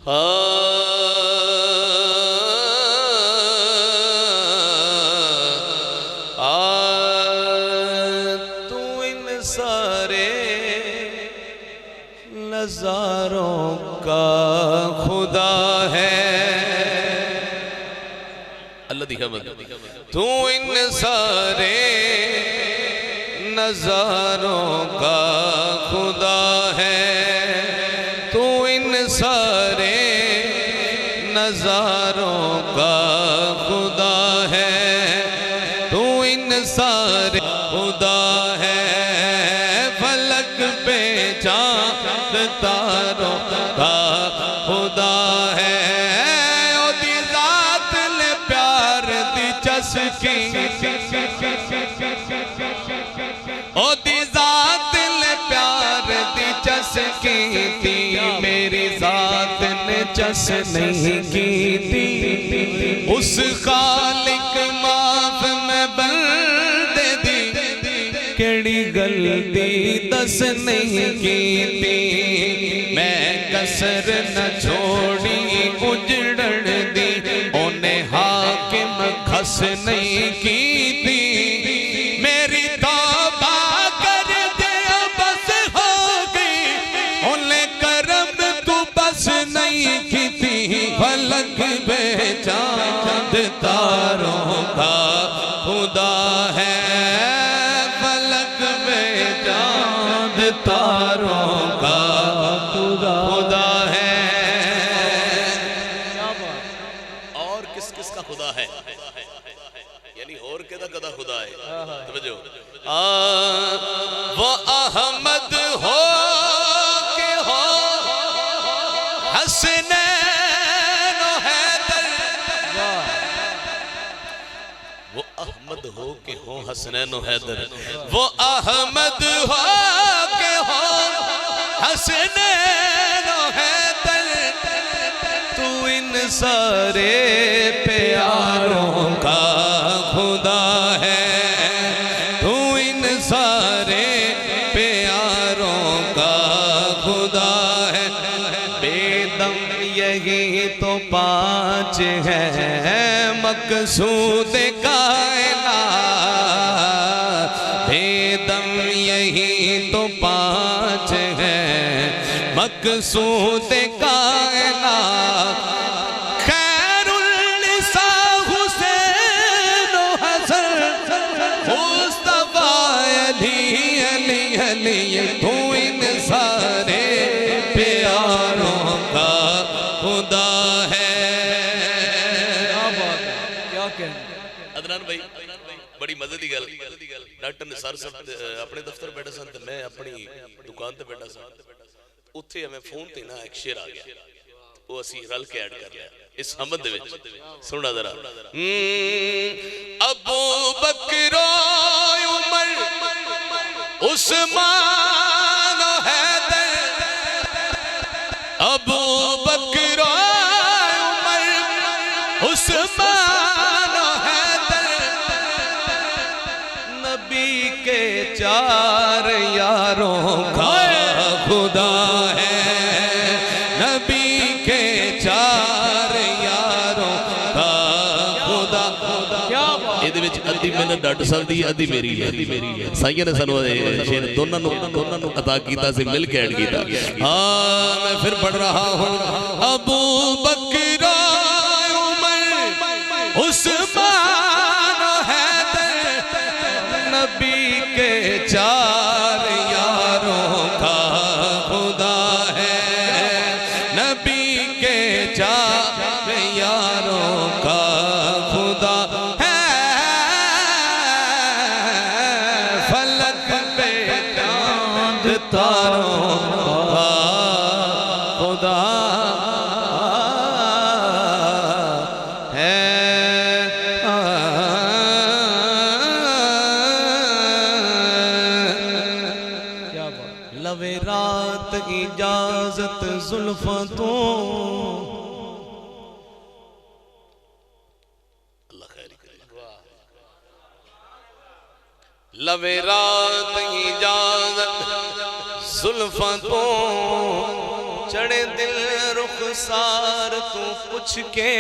تو ان سارے نظاروں کا خدا ہے، اللہ دی حمد، تو ان سارے نظاروں کا خدا ہے، تو ان سارے نظاروں کا خدا ہے، تو ان سارے خدا ہے، فلک پہ چاند تاروں کا خدا ہے، او دی ذات لے پیار دی چسکی، او دی ذات لے پیار دی چسکی تھی، میری ذات نے چس نہیں کی تھی، اس خالق معاف میں بندے دی کیڑی غلطی دس نہیں کی تھی، میں کسر نہ چھوڑی اجڑن دی، انہیں حاکم کھس نہیں کی تھی، میری توبہ کر دیا بس ہو گئی، انہیں کرم تو بس نہیں کی تھی، فلک بے چاند تاروں کا خدا ہے، فلک بے چاند تاروں کا خدا ہے۔ اور کس کس کا خدا ہے؟ یعنی اور کدہ کدہ خدا ہے، توجہ، وہ احمد ہو کہ ہو حسنین و حیدر، وہ احمد ہو کہ ہو حسنین و حیدر، وہ احمد ہو کہ ہو حسنین و حیدر، تو ان سارے پیاروں کا خدا ہے، تو ان سارے پیاروں کا خدا ہے، بے دم یہی تو پانچ ہے مقصود کائنات، بے دم یہی تو پانچ ہے مقصود کائنات، خیر النساء حسین و حسن، مصطفیٰ علی علی علی، تو ان سارے پیاروں کا خدا ہے۔ کیا کہنا عدنان بھائی، بڑی مزے دی گل، ڈاکٹر نثار صاحب اپنے دفتر بیٹھا سن، میں اپنی دکان تے بیٹھا سن، اتھے ہمیں فون تے نا ایک شعر آ گیا، وہ اسی رل کے ایڈ کر لیا اس حمد دے وچ، سننا ذرا، ابو بکر و عمر عثمان و حیدر، ابو بکر و عمر عثمان و حیدر، نبی کے چار یاروں کا خدا ہے، نبی کے چار یاروں کا خدا، یہ وچ ادھی محنت ڈاکٹر صاحب دی، ادھی میری ہے، سائیاں نے سانو شعر دونوں عطا کیتا سے مل کے ایڈ کیتا، میں پھر پڑھ رہا ہوں، ابو بکر عمر عثمان و حیدر، نبی کے چار یاروں کا خدا ہے، نبی کے چار یاروں کا خدا ہے، فلک پہ چاند تاروں کا خدا ہے، لوے رات اجازت زلفتوں، اللہ خیر کرے، لوے رات اجازت زلفتوں، چڑھے دل رخ رخسار تو پوچھ کے